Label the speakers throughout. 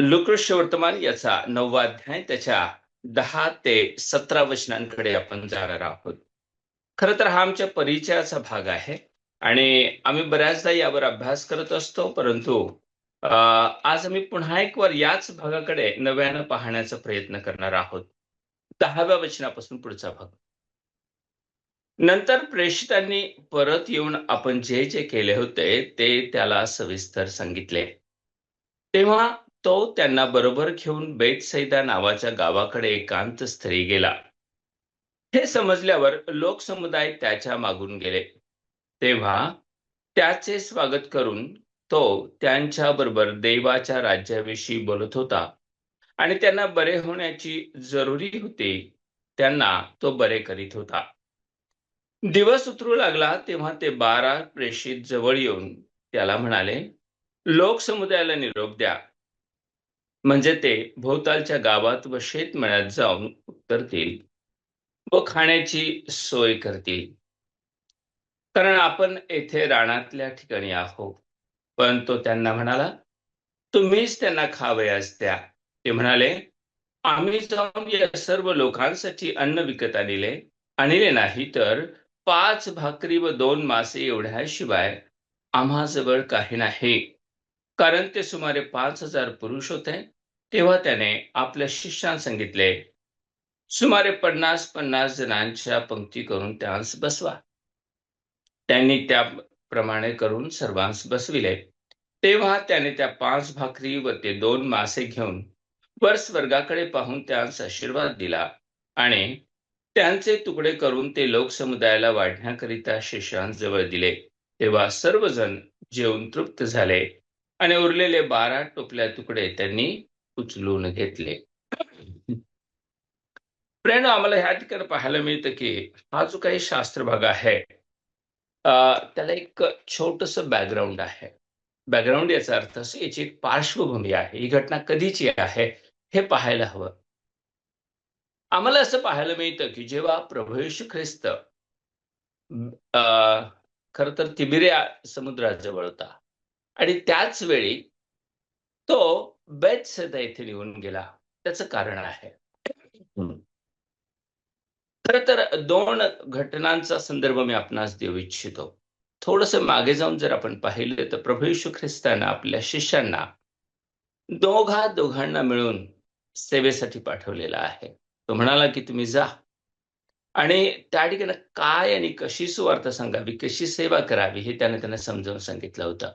Speaker 1: Lucas वर्तमान याचा 9वा अध्याय त्याच्या 10 ते 17 वचनांकडे आपण जाणार आहोत. खरं तर हा आमच्या परिचयाचा भाग आहे आणि आम्ही बऱ्याचदा यावर अभ्यास करत असतो, परंतु आज आम्ही पुन्हा एक वार याच भागाकडे नव्यानं पाहण्याचा प्रयत्न करणार आहोत. 10व्या वचनापासून पुढचा भाग. नंतर प्रेषितांनी परत येऊन आपण जे जे केले होते ते त्याला सविस्तर सांगितले. तेव्हा तो त्यांना बरोबर घेऊन बेतसैदा नावाच्या गावाकडे एकांत स्थळी गेला. हे समजल्यावर लोकसमुदाय त्याच्या मागून गेले. तेव्हा त्याचे स्वागत करून तो त्यांच्या बरोबर देवाच्या राज्याविषयी बोलत होता आणि त्यांना बरे होण्याची जरुरी होती त्यांना तो बरे करीत होता. दिवस उतरू लागला तेव्हा ते 12 प्रेषित जवळ येऊन त्याला म्हणाले, लोकसमुदायाला निरोप द्या, म्हणजे ते भोवतालच्या गावात व शेतमळ्यात जाऊन उतरतील व खाण्याची सोय करतील. कारण आपण येथे रानातल्या ठिकाणी आहोत. पण तो त्यांना म्हणाला, तुम्हीच त्यांना खावयास द्या. ते म्हणाले, आम्ही जाऊन या सर्व लोकांसाठी अन्न विकत आणले आणले नाही तर 5 भाकरी व 2 मासे एवढ्याशिवाय आम्हाजवळ काही नाही. कारण ते सुमारे 5,000 पुरुष होते. तेव्हा त्याने आपल्या शिष्यांना सांगितले, सुमारे 50-50 जणांच्या पंक्ती करून त्यास बसवा. त्यांनी त्याप्रमाणे करून सर्वांस बसविले. तेव्हा त्याने त्या 5 भाकरी व ते 2 मासे घेऊन वर स्वर्गाकडे पाहून त्यास आशीर्वाद दिला आणि त्यांचे तुकडे करून ते लोकसमुदायाला वाढण्याकरिता शिष्यांजवळ दिले. तेव्हा सर्वजण जेवून तृप्त झाले आणि उरलेले 12 टोपल्या तुकडे त्यांनी उचलून घेतले. फ्रेंड, आम्हाला ह्या ठिकाणी पाहायला मिळतं की हा जो काही शास्त्र भाग आहे त्याला एक छोटस बॅकग्राऊंड आहे. बॅकग्राऊंड याचा अर्थ असं, याची एक पार्श्वभूमी आहे. ही घटना कधीची आहे हे पाहायला हवं. आम्हाला असं पाहायला मिळतं की जेव्हा प्रभू येशू ख्रिस्त खर तर तिबिरिया समुद्राजवळ होता आणि त्याच वेळी तो बेथसेदा येथे निघून गेला. त्याचं कारण आहे. खरं तर 2 घटनांचा संदर्भ मी आपणास देऊ इच्छितो. थोडंसं मागे जाऊन जर आपण पाहिलं तर प्रभू येशू ख्रिस्तानं आपल्या शिष्यांना दोघांना मिळून सेवेसाठी पाठवलेला आहे. तो म्हणाला की तुम्ही जा आणि त्या ठिकाणी काय आणि कशी सुवार्ता सांगावी, कशी सेवा करावी हे त्याने त्यांना समजावून सांगितलं होतं.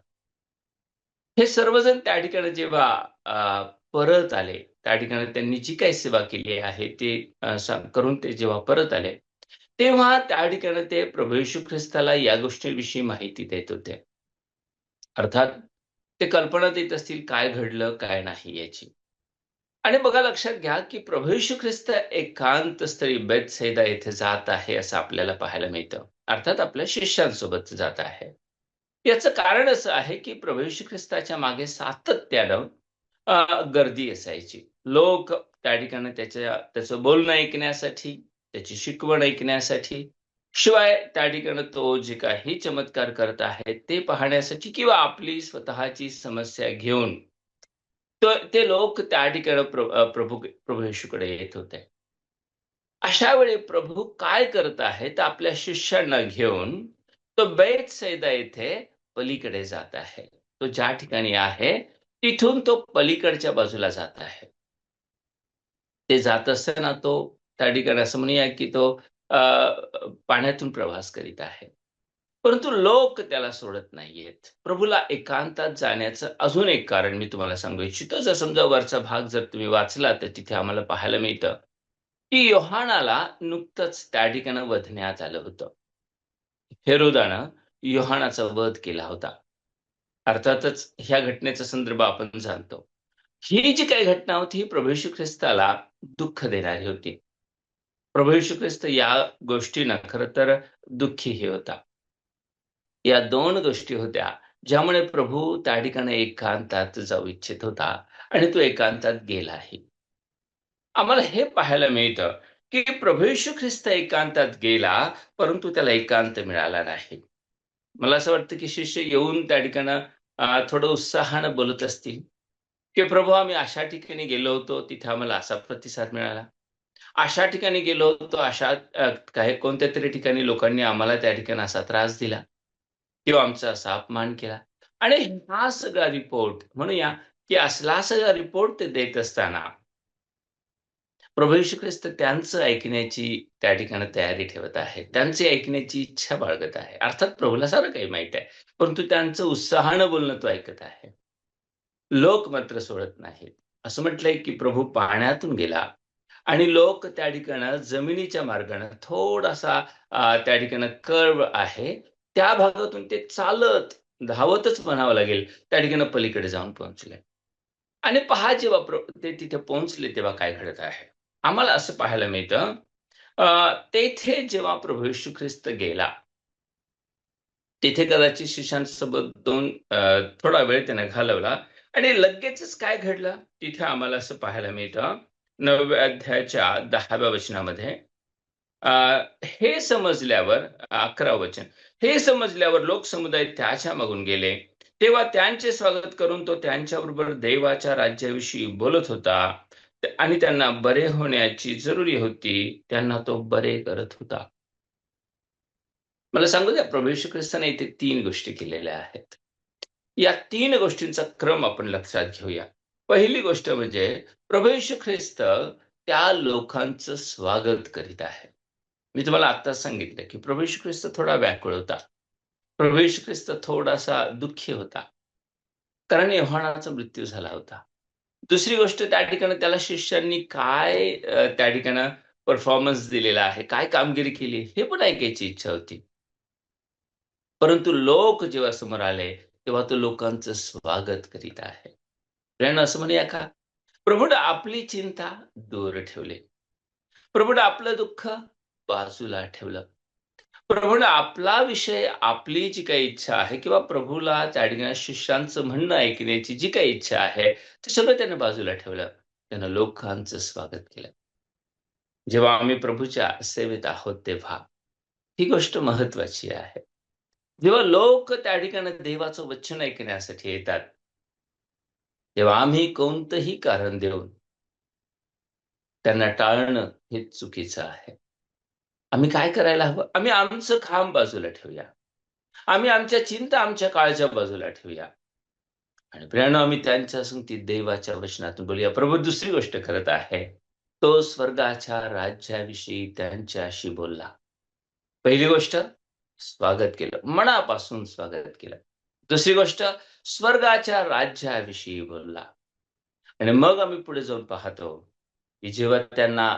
Speaker 1: हे सर्वजण त्या ठिकाणी जेव्हा परत आले, त्या ठिकाणी त्यांनी जी काही सेवा केली आहे ते करून ते जेव्हा परत आले, तेव्हा त्या ठिकाणी ते प्रभू येशू ख्रिस्ताला या गोष्टीविषयी माहिती देत होते. अर्थात ते कल्पना देत असतील काय घडलं, काय नाही याची. आणि बघा लक्षात घ्या, की प्रभू येशू ख्रिस्त एकांत स्थळी बेथसेदा येथे जात आहे असं आपल्याला पाहायला मिळतं. अर्थात आपल्या शिष्यांसोबत जात आहे. याचं कारण असं आहे, की प्रभू येशू ख्रिस्ताच्या मागे सातत्यानं गर्दी असायची. लोक त्या ठिकाणी त्याचं बोलणं ऐकण्यासाठी, त्याची शिकवण ऐकण्यासाठी, शिवाय त्या ठिकाणी तो जे काही चमत्कार करत आहे ते पाहण्यासाठी किंवा आपली स्वतःची समस्या घेऊन तर ते लोक त्या ठिकाणी प्रभू येशूकडे येत होते. अशा वेळी प्रभू काय करत आहे तर आपल्या शिष्यांना घेऊन तो बेथसेदा येथे पलीकडे जात आहे. तो ज्या ठिकाणी आहे तिथून तो पलीकडच्या बाजूला जात आहे. ते जात असताना तो त्या ठिकाणी असं म्हणूया की तो पाण्यातून प्रवास करीत आहे. परंतु लोक त्याला सोडत नाहीयेत. प्रभूला एकांतात जाण्याचं अजून एक कारण मी तुम्हाला सांगू इच्छितो. जर समजा वरचा भाग जर तुम्ही वाचला तर तिथे आम्हाला पाहायला मिळतं, की योहानाला नुकतंच त्या ठिकाणी वधण्यात आलं होतं. हेरोदानं योहानाचा वध केला होता. अर्थातच ह्या घटनेचा संदर्भ आपण जाणतो. ही जी काही घटना होती ही प्रभू येशू ख्रिस्ताला दुःख देणारी होती. प्रभू येशू ख्रिस्त या गोष्टीनं खरं तर दुःखीही होता. या 2 गोष्टी होत्या, ज्यामुळे प्रभू त्या ठिकाणी एकांतात जाऊ इच्छित होता आणि तो एकांतात गेलाही. आम्हाला हे पाहायला मिळतं, की प्रभू येशू ख्रिस्त एकांतात गेला, परंतु त्याला एकांत मिळाला नाही. मला असं वाटतं, की शिष्य येऊन त्या ठिकाणी थोडं उत्साहानं बोलत असतील. की प्रभू आम्ही अशा ठिकाणी गेलो होतो, तिथे आम्हाला असा प्रतिसाद मिळाला. अशा ठिकाणी गेलो होतो, अशा काही कोणत्यातरी ठिकाणी लोकांनी आम्हाला त्या ठिकाणी असा त्रास दिला किंवा आमचा असा अपमान केला. आणि हा सगळा रिपोर्ट म्हणूया, की असला सगळा रिपोर्ट ते देत असताना प्रभू येशू ख्रिस्त त्यांचं ऐकण्याची त्या ठिकाणी तयारी ठेवत आहे. त्यांची ऐकण्याची इच्छा बाळगत आहे. अर्थात प्रभूला सारं काही माहीत आहे. परंतु त्यांचं उत्साहानं बोलणं तो ऐकत आहे. लोक मात्र सोडत नाहीत. असं म्हटलंय, की प्रभू पाण्यातून गेला आणि लोक त्या ठिकाणी जमिनीच्या मार्गाने थोडासा त्या ठिकाणी कर्व आहे. त्या भागातून ते चालत, धावतच म्हणावं लागेल, त्या ठिकाणी पलीकडे जाऊन पोहोचले. आणि पहा जेव्हा ते तिथे पोहोचले तेव्हा काय घडत आहे. आम्हाला असं पाहायला मिळतं तेथे जेव्हा प्रभू येशू ख्रिस्त गेला, तिथे कदाचित शिष्यांसोबत थोडा वेळ त्याने घालवला आणि लगेचच काय घडलं, तिथे आम्हाला असं पाहायला मिळतं 9व्या अध्यायाच्या 10व्या वचनामध्ये अ, हे समजल्यावर 11वं वचन. हे समजल्यावर लोकसमुदाय त्याच्या मागून गेले. तेव्हा त्यांचे स्वागत करून तो त्यांच्याबरोबर देवाच्या राज्याविषयी बोलत होता आणि त्यांना बरे होण्याची जरुरी होती. त्यांना तो बरे करत होता. मला सांगू द्या, प्रभू येशू ख्रिस्ताने इथे 3 गोष्टी केलेल्या आहेत. या 3 गोष्टींचा क्रम आपण लक्षात घेऊया. पहिली गोष्ट म्हणजे प्रभू येशू ख्रिस्त त्या लोकांचं स्वागत करीत आहे. मी तुम्हाला आत्ताच सांगितलं, की प्रभू येशू ख्रिस्त थोडा व्याकुळ होता. प्रभू येशू ख्रिस्त थोडासा दुःखी होता. कारण योहानाचा मृत्यू झाला होता. दुसरी गोष्ट त्या ठिकाणी त्याला शिष्यांनी काय त्या ठिकाणी परफॉर्मन्स दिलेला आहे, काय कामगिरी केली, हे पण ऐकायची इच्छा होती. परंतु लोक जेव्हा समोर आले, तेव्हा तो लोकांचं स्वागत करीत आहे. प्रियानो असं म्हणूया का? प्रभूनं आपली चिंता दूर ठेवली. प्रभूनं आपलं दुःख बाजूला ठेवलं. प्रभूनं आपला विषय, आपली जी काही इच्छा आहे किंवा प्रभूला त्या ठिकाणी शिष्यांचं म्हणणं ऐकण्याची जी काही इच्छा आहे, ते सगळं त्यानं बाजूला ठेवलं. त्यानं लोकांचं स्वागत केलं. जेव्हा आम्ही प्रभूच्या सेवेत आहोत तेव्हा, ही गोष्ट महत्त्वाची आहे. जेव्हा लोक त्या ठिकाणी देवाचं वचन ऐकण्यासाठी येतात, तेव्हा आम्ही कोणतंही कारण देऊन त्यांना टाळणं हे चुकीचं आहे. आम्ही काय करायला हवं? आम्ही आमचं काम बाजूला ठेवूया. आम्ही आमच्या चिंता, आमच्या काळज्या बाजूला ठेवूया आणि प्रियानो आम्ही त्यांच्या संगती देवाच्या वचनातून बोलूया. प्रभू दुसरी गोष्ट करत आहे. तो स्वर्गाच्या राज्याविषयी त्यांच्याशी बोलला. पहिली गोष्ट स्वागत केलं. मनापासून स्वागत केलं. दुसरी गोष्ट स्वर्गाच्या राज्याविषयी बोलला. आणि मग आम्ही पुढे जाऊन पाहतो, की जेव्हा त्यांना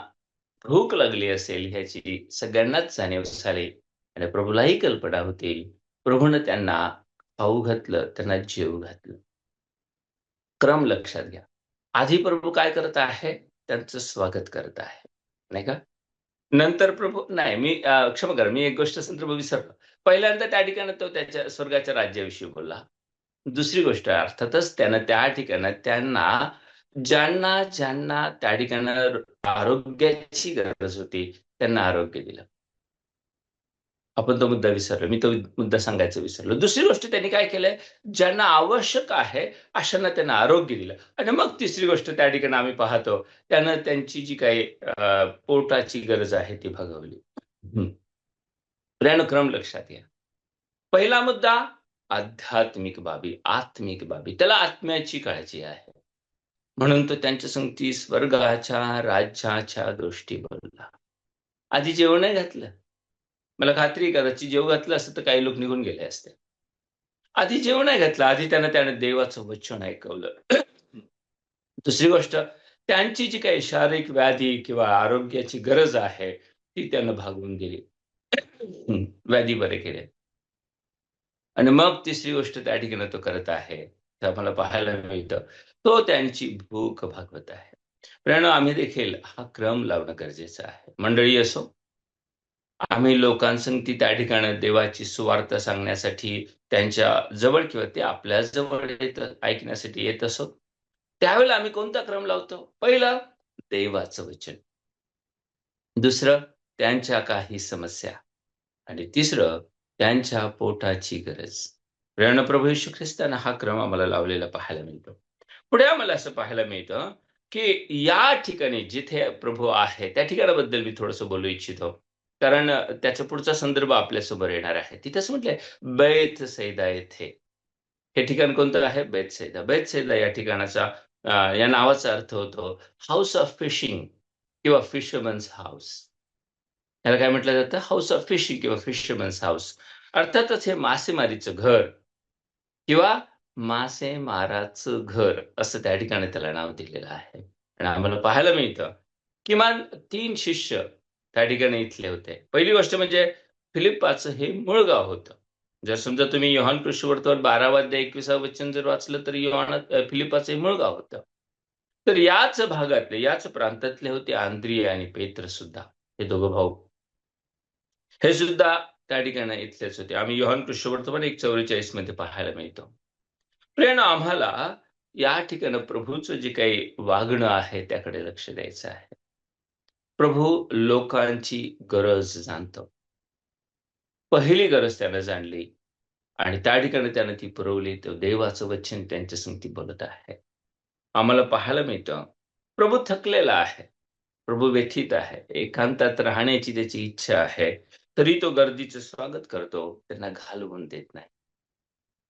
Speaker 1: भूक लागली असेल ह्याची सगळ्यांनाच जाणीव झाली आणि प्रभूलाही कल्पना होती. प्रभूनं त्यांना खाऊ घातलं, त्यांना जेवू घातलं. क्रम लक्षात घ्या. आधी प्रभू काय करत आहे? त्यांचं स्वागत करत आहे. नाही का? नंतर प्रभू नाही मी क्षमा करा, मी एक गोष्ट संदर्भ विसरलो. पहिल्यांदा त्या ठिकाणी तो त्याच्या स्वर्गाच्या राज्याविषयी बोलला. दुसरी गोष्ट अर्थातच त्यानं त्या ठिकाणी त्यांना ज्यांना त्या ठिकाणी आरोग्याची गरज होती, त्यांना आरोग्य दिलं. आपण तो मुद्दा विसरलो. मी तो मुद्दा सांगायचं विसरलो. दुसरी गोष्ट त्यांनी काय केलंय, ज्यांना आवश्यक आहे, अशांना त्यांना आरोग्य दिलं. आणि मग तिसरी गोष्ट त्या ठिकाणी आम्ही पाहतो, त्यानं त्यांची जी काही पोटाची गरज आहे ती भागवली. हं. क्रम लक्षात घ्या. पहिला मुद्दा आध्यात्मिक बाबी, आत्मिक बाबी. त्याला आत्म्याची काळजी आहे. म्हणून तो त्यांच्या संगती स्वर्गाच्या राज्याच्या गोष्टी बोलला. आधी जेवण नाही घातलं. मला खात्री आहे कदाचित जेवू घातलं असतं तर काही लोक निघून गेले असते. आधी जेवण नाही घातलं. आधी त्यानं देवाचं वचन ऐकवलं. दुसरी गोष्ट त्यांची जी काही शारीरिक व्याधी किंवा आरोग्याची गरज आहे, ती त्यानं भागवून दिली. व्याधी बरे केले. आणि मग तिसरी गोष्ट त्या ठिकाणी तो करत आहे. ते आम्हाला पाहायला मिळतं. तो त्यांची भूक भागवत आहे. मित्रांनो आम्ही देखील हा क्रम लावणं गरजेचं आहे. मंडळी असो, आम्ही लोकांसंगती त्या ठिकाणी देवाची सुवार्त सांगण्यासाठी त्यांच्या जवळ किंवा ते आपल्या जवळ ऐकण्यासाठी येत असो. त्यावेळेला आम्ही कोणता क्रम लावतो? पहिलं देवाचं वचन. दुसरं त्यांच्या काही समस्या आणि तिसरं त्यांच्या पोटाची गरज. प्रियानो प्रभू येशू ख्रिस्तानं हा क्रम आम्हाला लावलेला पाहायला मिळतो. पुढे आम्हाला असं पाहायला मिळतं, की या ठिकाणी जिथे प्रभू आहे, त्या ठिकाणाबद्दल मी थोडंसं बोलू इच्छितो. कारण त्याचा पुढचा संदर्भ आपल्यासमोर येणार आहे. तिथेच म्हटलंय, बेथसैदा येथे. हे ठिकाण कोणतं आहे? बेथसैदा. बेथसैदा या ठिकाणाचा या नावाचा अर्थ होतो हाऊस ऑफ फिशिंग किंवा फिशरमन्स हाऊस. याला काय म्हटलं जातं? हाऊस ऑफ फिशिंग किंवा फिशरमन्स हाऊस. अर्थातच हे मासेमारीचं घर किंवा मासेमाराचं घर असं त्या ठिकाणी त्याला नाव दिलेलं आहे. आणि आम्हाला पाहायला मिळतं, किमान 3 शिष्य त्या ठिकाणी इथले होते. पहिली गोष्ट म्हणजे फिलिप्पाचं हे मूळ गाव होतं. जर समजा तुम्ही योहान कृष्णवर्तमान 12 अध्याय 21 वचन जर वाचलं तर फिलिप्पाचं हे मूळ गाव होतं. तर याच भागातले, याच प्रांतातले होते आंद्रिया आणि पेत्र सुद्धा. हे दोघं भाऊ. हे सुद्धा त्या ठिकाणी इथलेच होते. आम्ही योहान कृष्णवर्तमान 1:44 मध्ये पाहायला मिळतो. प्रियानो आम्हाला या ठिकाणी प्रभूचं जे काही वागणं आहे त्याकडे लक्ष द्यायचं आहे. प्रभू लोकांची गरज जाणतो. पहिली गरज त्यानं जाणली आणि त्या ठिकाणी त्यानं ती पुरवली. तर देवाचं वचन त्यांच्या संगती बोलत आहे. आम्हाला पाहायला मिळतं, प्रभू थकलेला आहे. प्रभू व्यथित आहे. एकांतात राहण्याची त्याची इच्छा आहे. तरी तो गर्दीचं स्वागत करतो. त्यांना घालवून देत नाही.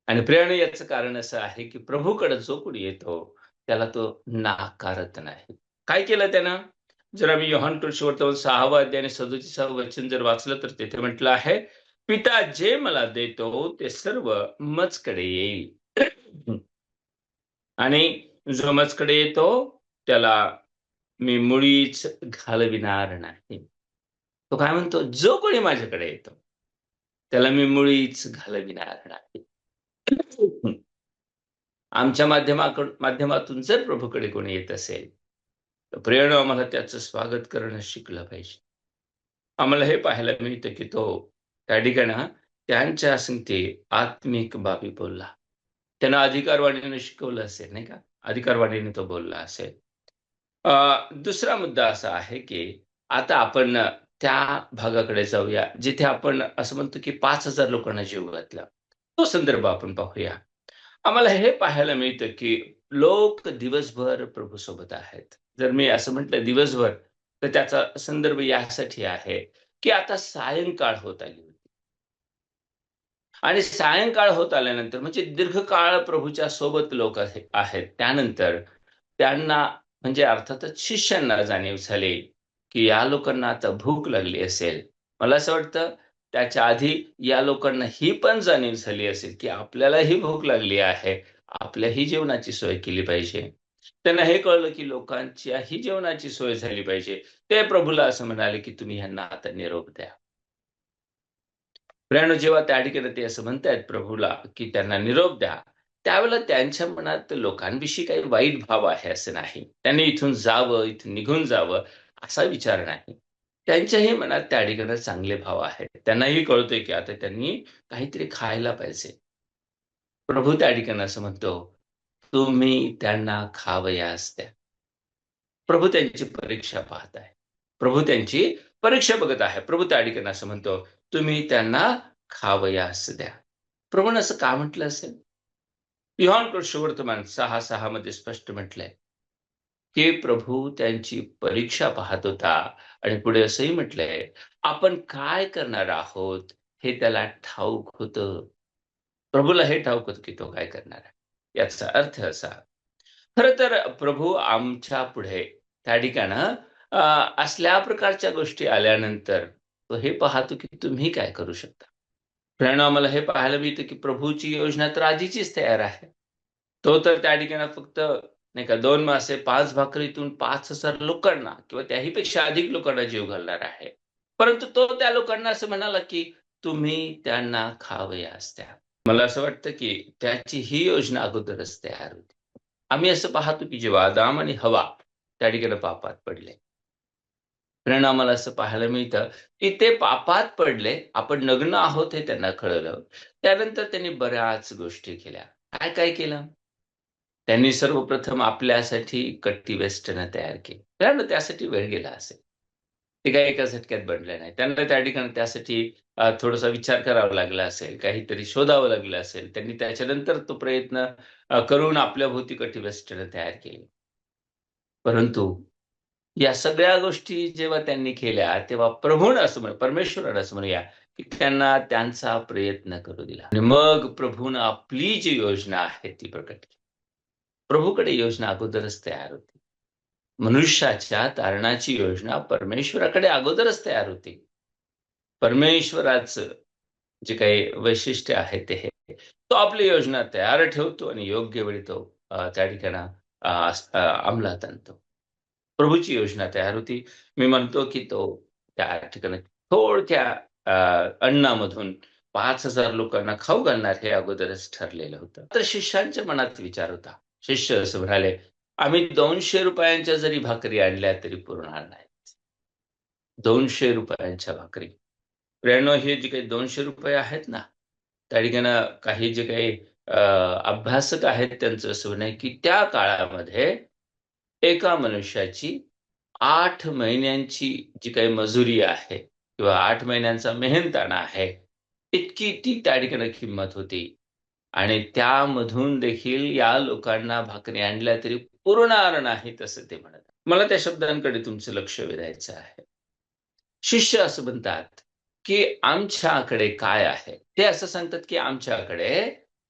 Speaker 1: आणि प्रियानो याचं कारण असं आहे, की प्रभूकडे जो कोणी येतो, त्याला तो नाकारत नाही. काय केलं त्यानं? जर आम्ही योहान सुवर्तमान 6वा अध्याय आणि 37व वचन जर वाचलं, तर तिथे म्हटलं आहे, "पिता जे मला देतो, ते सर्व मजकडे येईल आणि जो मजकडे येतो, त्याला मी मुळीच घालविणार नाही." तो काय म्हणतो? "जो कोणी माझ्याकडे येतो, त्याला मी मुळीच घालविणार नाही." आमच्या माध्यमातून जर प्रभूकडे कोणी येत असेल, तर प्रेरणा आम्हाला त्याचं स्वागत करणं शिकलं पाहिजे. आम्हाला हे पाहायला मिळतं, की तो त्या ठिकाणी त्यांच्या संगती आत्मिक बाबी बोलला. त्यानं अधिकारवाणीने शिकवलं असेल, नाही का? अधिकारवाणीने तो बोलला असेल. दुसरा मुद्दा असा आहे, की आता आपण त्या भागाकडे जाऊया, जिथे आपण असं म्हणतो, की 5,000 लोकांना जीव घातला. तो संदर्भ आपण पाहूया. आम्हाला हे पाहायला मिळतं, की लोक दिवसभर प्रभूसोबत आहेत. जर मी असं म्हटलं दिवसभर, तर त्याचा संदर्भ यासाठी आहे, की आता सायंकाळ होत आली होती. आणि सायंकाळ होत आल्यानंतर म्हणजे दीर्घकाळ प्रभूच्या सोबत लोक आहेत. त्यानंतर त्यांना म्हणजे अर्थातच शिष्यांना जाणीव झाली, की या लोकांना आता भूक लागली असेल. मला असं वाटतं त्याच्या आधी या लोकांना ही पण जाणीव झाली असेल, की आपल्यालाही भूक लागली आहे. आपल्याही जेवणाची सोय केली पाहिजे. त्यांना हे कळलं, की लोकांच्याही जेवणाची सोय झाली पाहिजे. ते प्रभूला असं म्हणाले, की तुम्ही ह्यांना आता निरोप द्या. प्रियानो, जेव्हा त्या ठिकाणी ते असं म्हणतायत प्रभूला, की त्यांना निरोप द्या, त्यावेळेला त्यांच्या मनात लोकांविषयी काही वाईट भाव आहे असं नाही. त्यांनी इथून जावं, इथून निघून जावं असा विचार नाही. त्यांच्याही मनात त्या ठिकाणी चांगले भाव आहेत. त्यांनाही कळतंय, की आता त्यांनी काहीतरी खायला पाहिजे. प्रभू त्या ठिकाणी असं म्हणतो, तुम्ही त्यांना खावयास द्या. प्रभू त्यांची परीक्षा पाहत आहे. प्रभू त्यांची परीक्षा बघत आहे. प्रभू त्या ठिकाणी असं म्हणतो, तुम्ही त्यांना खावयास द्या. प्रभूनं असं का म्हटलं असेल? योहान सुवर्तमान 6:6 मध्ये स्पष्ट म्हटलंय, की प्रभू त्यांची परीक्षा पाहत होता आणि पुढे असंही म्हटलंय, आपण काय करणार आहोत हे त्याला ठाऊक होतं. प्रभूला हे ठाऊक होतं, की तो काय करणार आहे. याचा अर्थ असा, खरं तर प्रभू आमच्या पुढे त्या ठिकाणं असल्या प्रकारच्या गोष्टी आल्यानंतर तो हे पाहतो, की तुम्ही काय करू शकता. मित्रांनो, आम्हाला हे पाहायला मिळतं, की प्रभूची योजना तर आधीचीच तयार आहे. तो तर त्या ठिकाणी फक्त नाही का 2 मासे 5 भाकरीतून 5,000 लोकांना किंवा त्याही पेक्षा अधिक लोकांना जीव घालणार आहे. परंतु तो त्या लोकांना असं म्हणाला, की तुम्ही त्यांना खावयास द्या. मला असं वाटतं, की त्याची ही योजना अगोदरच तयार होती. आम्ही असं पाहतो, की जेव्हा आदाम आणि हवा त्या ठिकाणी पापात पडले. कारण आम्हाला असं पाहायला मिळतं, की ते पापात पडले. आपण नग्न आहोत हे त्यांना कळलं. त्यानंतर त्यांनी बऱ्याच गोष्टी केल्या. काय-काय केलं? त्यांनी सर्वप्रथम आपल्यासाठी कट्टी-वेष्टनं तयार केली. कारण त्यासाठी वेळ गेला असेल. ते काही एका झटक्यात बनलं नाही. त्यांना त्या ठिकाणी त्यासाठी थोडासा विचार करावा लागला असेल, काहीतरी शोधावं लागलं असेल. त्यांनी त्याच्यानंतर तो प्रयत्न करून आपल्याभोवती कटिबष्टनं तयार केली. परंतु या सगळ्या गोष्टी जेव्हा त्यांनी केल्या, तेव्हा प्रभूनं असं परमेश्वरानं असं म्हणूया, की त्यांना त्यांचा प्रयत्न करू दिला. आणि मग प्रभूनं आपली जी योजना आहे ती प्रकट केली. प्रभूकडे योजना अगोदरच तयार होती. मनुष्याच्या तारणाची योजना परमेश्वराकडे अगोदरच तयार होती. परमेश्वराचं जे काही वैशिष्ट्य आहे ते हे. तो आपली योजना तयार ठेवतो आणि योग्य वेळी तो त्या ठिकाणी अंमलात आणतो. प्रभूची योजना तयार होती. मी म्हणतो की तो त्या ठिकाणी थोडक्या अ, अन्नामधून 5,000 लोकांना खाऊ घालणार हे अगोदरच ठरलेलं होतं. तर शिष्यांच्या मनात विचार होता. शिष्य असं म्हणाले, "आम्ही ₹200 जरी भाकरी आणल्या तरी पुरणार नाहीत." ₹200 भाकरी. प्रियानो हे जे काही ₹200 आहेत ना, त्या ठिकाणी काही जे काही अभ्यासक आहेत त्यांचं असं म्हणणं आहे, की त्या काळामध्ये एका मनुष्याची 8 महिन्यांची जी काही मजुरी आहे किंवा 8 महिन्यांचा मेहनताणा आहे, इतकी ती त्या ठिकाणी किंमत होती. आणि त्यामधून देखील या लोकांना भाकरी आणल्या तरी पुरणार नाहीत असं ते म्हणत. मला त्या शब्दांकडे तुमचं लक्ष वेधायचं आहे. शिष्य असं म्हणतात, की आमच्याकडे काय आहे? ते असं सांगतात, की आमच्याकडे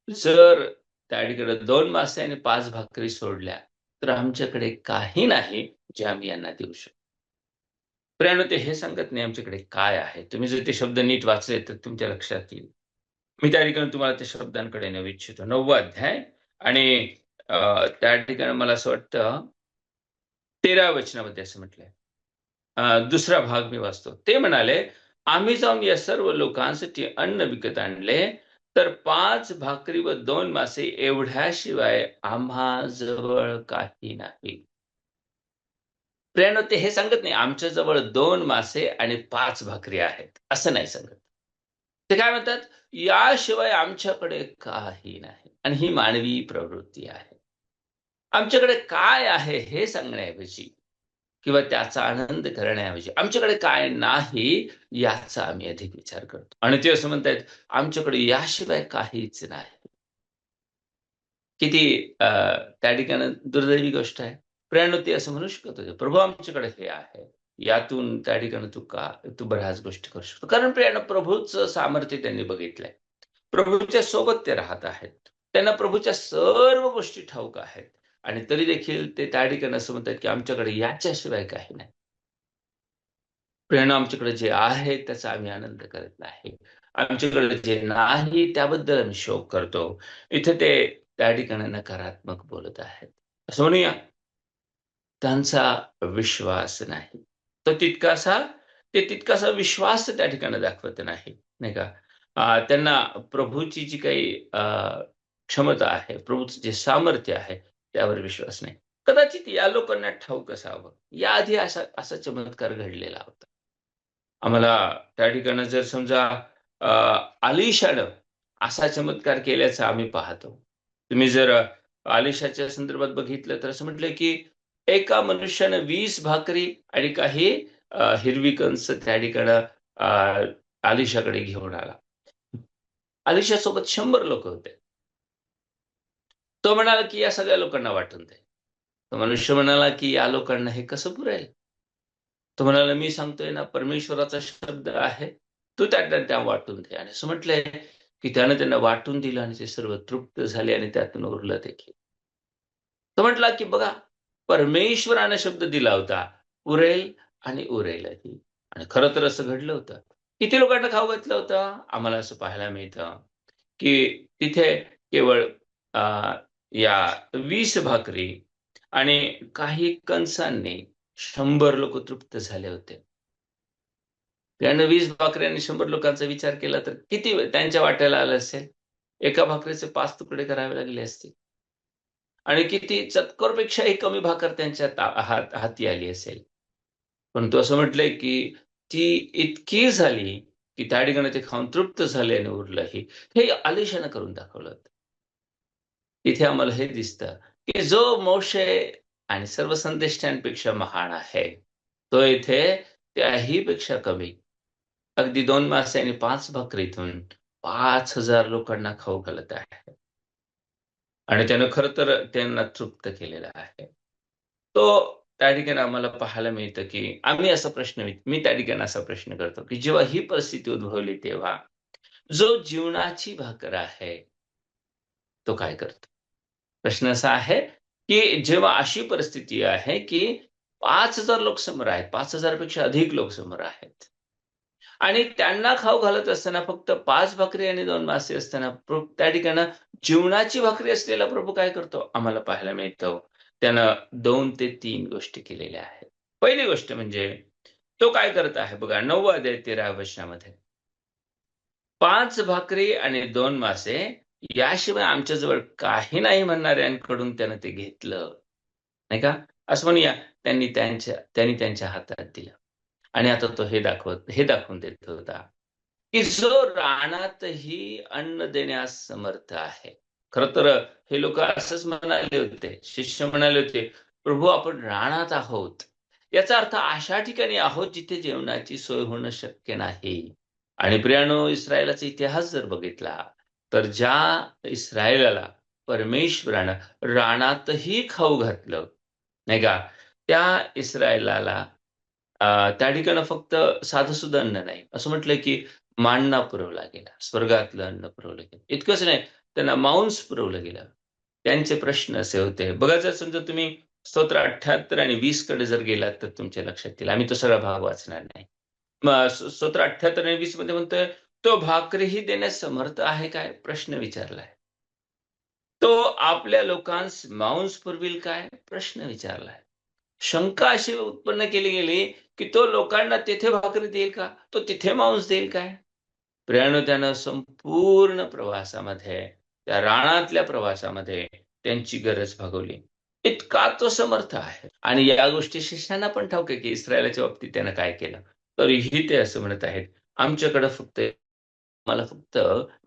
Speaker 1: जर त्या ठिकाणी 2 मासे आणि 5 भाकरी सोडल्या, तर आमच्याकडे काही नाही, जे आम्ही यांना देऊ शकतो. प्रियानो ते हे सांगत नाही आमच्याकडे काय आहे. तुम्ही जर ते शब्द नीट वाचले तर तुमच्या लक्षात येईल. मी त्या ठिकाणी तुम्हाला त्या शब्दांकडे नेऊ इच्छितो. 9वा अध्याय आणि त्या ठिकाणी मला असं वाटतं 13व्या वचनामध्ये असं म्हटलंय. दुसरा भाग मी वाचतो. ते म्हणाले, "आम्ही जाऊन या सर्व लोकांसाठी अन्न विकत आणले, तर 5 भाकरी व 2 मासे एवढ्याशिवाय आम्हाजवळ काही नाही." प्रियानो ते हे सांगत नाही, आमच्याजवळ 2 मासे आणि 5 भाकरी आहेत, असं नाही सांगत. ते काय म्हणतात, याशिवाय आमच्याकडे काही नाही आणि ही मानवी प्रवृत्ती आहे. आमच्याकडे काय आहे हे सांगण्याऐवजी किंवा त्याचा आनंद करण्याऐवजी आमच्याकडे काय नाही याचा आम्ही अधिक विचार करतो. आणि ते असं म्हणतायत, आमच्याकडे याशिवाय काहीच नाही. किती त्या ठिकाणी दुर्दैवी गोष्ट आहे. प्रियानो ते असं म्हणू शकत होते, "प्रभू आमच्याकडे हे आहे. यातून त्या ठिकाणी तू बऱ्याच गोष्टी करू शकतो." कारण प्रियानो प्रभूचं सामर्थ्य त्यांनी बघितलंय. प्रभूच्या सोबत ते राहत आहेत. त्यांना प्रभूच्या सर्व गोष्टी ठाऊक आहेत आणि तरी देखील ते त्या ठिकाणी असं म्हणतात, की आमच्याकडे याच्याशिवाय काही नाही. प्रेरणा आमच्याकडे जे आहे त्याचा आम्ही आनंद करत नाही. आमच्याकडे जे नाही त्याबद्दल आम्ही शोक करतो. इथे ते त्या ठिकाणी नकारात्मक बोलत आहेत. असं म्हणूया, त्यांचा विश्वास नाही. तो तितकासा तितकासा विश्वास त्या ठिकाणी दाखवत नाही, नाही का? त्यांना प्रभूची जी काही क्षमता आहे, प्रभूचं जे सामर्थ्य आहे, त्यावर विश्वास नाही. कदाचित या लोकांना ठाऊक असावं, याआधी असा असा चमत्कार घडलेला होता. आम्हाला त्या ठिकाणी जर समजा अ, अलिशानं असा चमत्कार केल्याचं आम्ही पाहतो. तुम्ही जर अलिशाच्या संदर्भात बघितलं तर असं म्हटलंय, की एका मनुष्यानं 20 भाकरी आणि काही हिरवी कंस त्या ठिकाणी अलिशाकडे घेऊन आला. अलिशासोबत 100 लोकं होते. तो म्हणाला, की या सगळ्या लोकांना वाटून दे. तो मनुष्य म्हणाला, की या लोकांना हे कसं पुरेल? तो म्हणाला, "मी सांगतोय ना, परमेश्वराचा शब्द आहे. तू त्यांना त्या वाटून दे." आणि असं म्हटलंय, की त्यानं त्यांना वाटून दिलं आणि ते सर्व तृप्त झाले आणि त्यातून उरलं देखील. तो म्हटला, की बघा, परमेश्वरानं शब्द दिला होता, पुरेल आणि उरेलही. आणि खरं तर असं घडलं होतं. किती लोकांना खाऊ घातलं होतं? आम्हाला असं पाहायला मिळतं, की तिथे केवळ अ, या 20 भाकरी आणि काही कणसांनी 100 लोकं तृप्त झाले होते. त्यानं 20 भाकरी आणि 100 लोकांचा विचार केला तर किती त्यांच्या वाट्याला आलं असेल? एका भाकरीचे 5 तुकडे करावे लागले असतील. आणि किती चतकोरपेक्षाही कमी भाकर त्यांच्या हाती आली असेल. परंतु असं म्हटलंय, की ती इतकी झाली, की त्या ठिकाणी ते खाऊन तृप्त झाले आणि उरलंही. हे आलिशानं करून दाखवलं होतं. इथे आम्हाला हे दिसतं, की जो मोशे आणि सर्व संदेष्टांपेक्षा महान आहे, तो इथे त्याही पेक्षा कमी अगदी 2 मासे आणि 5 भाकरीतून 5,000 लोकांना खाऊ घालत आहे. आणि त्यानं खरं तर त्यांना तृप्त केलेलं आहे. तो त्या ठिकाणी आम्हाला पाहायला मिळतं, की आम्ही असा प्रश्न मी त्या ठिकाणी असा प्रश्न करतो, की जेव्हा ही परिस्थिती उद्भवली तेव्हा जो जीवनाची भाकर आहे, तो काय करतो? प्रश्न असा आहे, की जेव्हा अशी परिस्थिती आहे, की 5,000 लोक समोर आहेत, 5,000 पेक्षा अधिक लोक समोर आहेत. आणि त्यांना खाऊ घालत असताना फक्त 5 भाकरी आणि 2 मासे असताना त्या ठिकाणी जीवनाची भाकरी असलेला प्रभू काय करतो? आम्हाला पाहायला मिळतं. त्यानं 2 ते 3 गोष्टी केलेल्या आहेत. पहिली गोष्ट म्हणजे तो काय करत आहे बघा 9 अध्याय 13 वचनामध्ये. 5 भाकरी आणि 2 मासे याशिवाय आमच्याजवळ काही नाही म्हणणाऱ्यांकडून त्यानं ते घेतलं. नाही का? असं म्हणूया त्यांनी त्यांच्या हातात दिलं. आणि आता तो हे दाखवून देत होता, की जो रानातही अन्न देण्यास समर्थ आहे. खरं तर हे लोकं असंच म्हणाले होते. शिष्य म्हणाले होते, "प्रभू आपण रानात आहोत." याचा अर्थ अशा ठिकाणी आहोत जिथे जेवणाची सोय होणं शक्य नाही. आणि प्रियानो इस्रायलाचा इतिहास जर बघितला, तर ज्या इस्रायलाला परमेश्वरानं रानातही खाऊ घातलं, नाही का? त्या इस्रायलाला त्या ठिकाणी फक्त साधं-सुधं अन्न नाही. असं म्हटलंय, की मान्ना पुरवला गेला. स्वर्गातलं अन्न पुरवलं गेलं. इतकंच नाही, त्यांना मांस पुरवलं गेलं. त्यांचे प्रश्न असे होते. बघा जर समजा तुम्ही स्तोत्र 78 आणि 20 कडे जर गेलात तर तुमच्या लक्षात येईल. आम्ही तो सगळा भाग वाचणार नाही. मग स्तोत्र 78 आणि 20 मध्ये म्हणतोय, "तो भाकरीही देण्यास समर्थ आहे काय?" प्रश्न विचारलाय. "तो आपल्या लोकांस मांस पुरवील काय?" प्रश्न विचारलाय. शंका अशी उत्पन्न केली गेली, की तो लोकांना तेथे भाकरी देईल का? तो तिथे मांस देईल काय? प्रियानो त्यानं संपूर्ण प्रवासामध्ये, त्या रानातल्या प्रवासामध्ये त्यांची गरज भागवली. इतका तो समर्थ आहे. आणि या गोष्टी शिष्यांना पण ठाऊक आहे, की इस्रायलाच्या बाबतीत त्यानं काय केलं. तरीही ते असं म्हणत आहेत, आमच्याकडे मला फक्त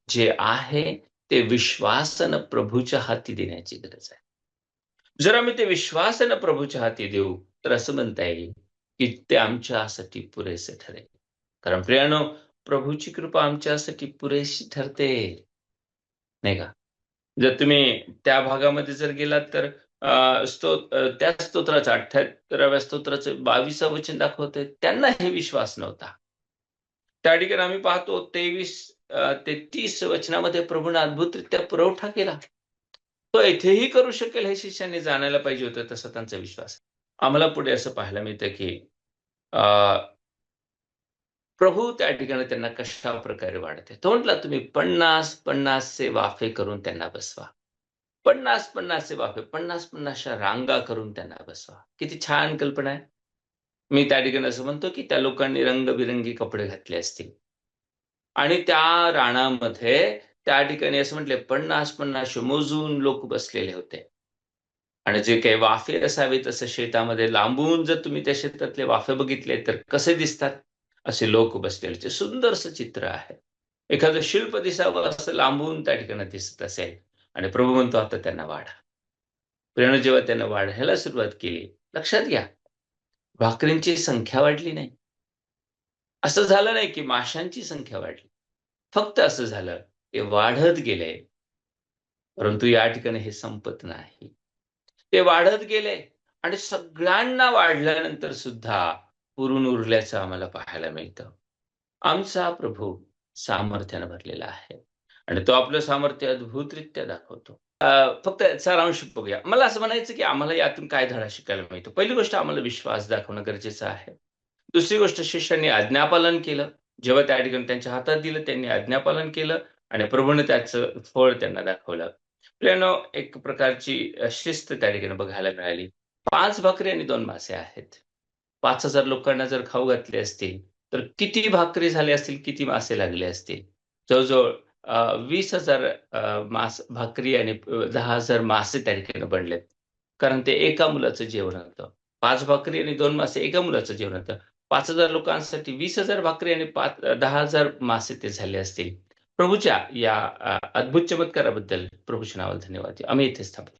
Speaker 1: जे आहे ते विश्वासानं प्रभूच्या हाती देण्याची गरज आहे. जर आम्ही ते विश्वासानं प्रभूच्या हाती देऊ, तर असं म्हणता येईल, की ते आमच्यासाठी पुरेसे ठरेल. कारण प्रियानो, प्रभूची कृपा आमच्यासाठी पुरेशी ठरते, नाही का? जर तुम्ही त्या भागामध्ये जर गेलात तर त्याच स्तोत्राचं 78व्या स्तोत्राचं 22वं वचन दाखवतंय, त्यांना हे विश्वास नव्हता. त्या ठिकाणी आम्ही पाहतो 23 ते 30 वचनामध्ये प्रभूनं अद्भुतरित्या पुरवठा केला. तो इथेही करू शकेल हे शिष्यांनी जाणायला पाहिजे होतं, तसा त्यांचा विश्वास. आम्हाला पुढे असं पाहायला मिळतं, की अ, प्रभू त्या ठिकाणी त्यांना कशाप्रकारे वाढते. तो म्हटला, "तुम्ही 50-50 चे वाफे करून त्यांना बसवा." 50-50 चे वाफे, 50-50च्या रांगा करून त्यांना बसवा. किती छान कल्पना आहे. मी त्या ठिकाणी असं म्हणतो, की त्या लोकांनी रंगबिरंगी कपडे घातले असतील आणि त्या रानामध्ये त्या ठिकाणी असं म्हटले 50-50 मोजून लोक बसलेले होते. आणि जे काही वाफे असावेत असं शेतामध्ये लांबून जर तुम्ही त्या शेतातले वाफे बघितले, तर कसे दिसतात? असे लोक बसलेले. सुंदरसं चित्र आहे. एखादं शिल्प दिसावं असं लांबून त्या ठिकाणी दिसत असेल आणि प्रभू म्हणतो, "आता त्यांना वाढा." प्रेरणा जेव्हा त्यानं वाढायला सुरुवात केली, लक्षात घ्या, भाकरींची संख्या वाढली नाही. असं झालं नाही, की माशांची संख्या वाढली. फक्त असं झालं, ते वाढत गेले, परंतु या ठिकाणी हे संपत नाही. ते वाढत गेले आणि सगळ्यांना वाढल्यानंतर सुद्धा पुरून उरल्याचं आम्हाला पाहायला मिळतं. आमचा प्रभू सामर्थ्यानं भरलेला आहे आणि तो आपलं सामर्थ्य अद्भुतरित्या दाखवतो. फक्त सारांश बघूया. मला असं म्हणायचं, की आम्हाला यातून काय धडा शिकायला मिळतो? पहिली गोष्ट आम्हाला विश्वास दाखवणं गरजेचं आहे. दुसरी गोष्ट शिष्यांनी आज्ञापालन केलं. जेव्हा त्या ठिकाणी त्यांच्या हातात दिलं, त्यांनी आज्ञापालन केलं आणि प्रभूने त्याचं फळ त्यांना दाखवलं. प्रियानो, एक प्रकारची शिस्त त्या ठिकाणी बघायला मिळाली. 5 भाकरी आणि 2 मासे आहेत. 5,000 लोकांना जर खाऊ घातले असतील, तर किती भाकरी झाले असतील, किती मासे लागले असतील? जवळ-जवळ 20,000 भाकरी आणि 10,000 मासे त्या ठिकाणी बनलेत. कारण ते एका मुलाचं जेवण होतं. 5 भाकरी आणि 2 मासे एका मुलाचं जेवण होतं. 5,000 लोकांसाठी 20,000 भाकरी आणि 10,000 मासे ते झाले असतील. प्रभूच्या या अद्भुत चमत्काराबद्दल प्रभूच्या नावाला धन्यवाद. आम्ही इथेच थांबतो.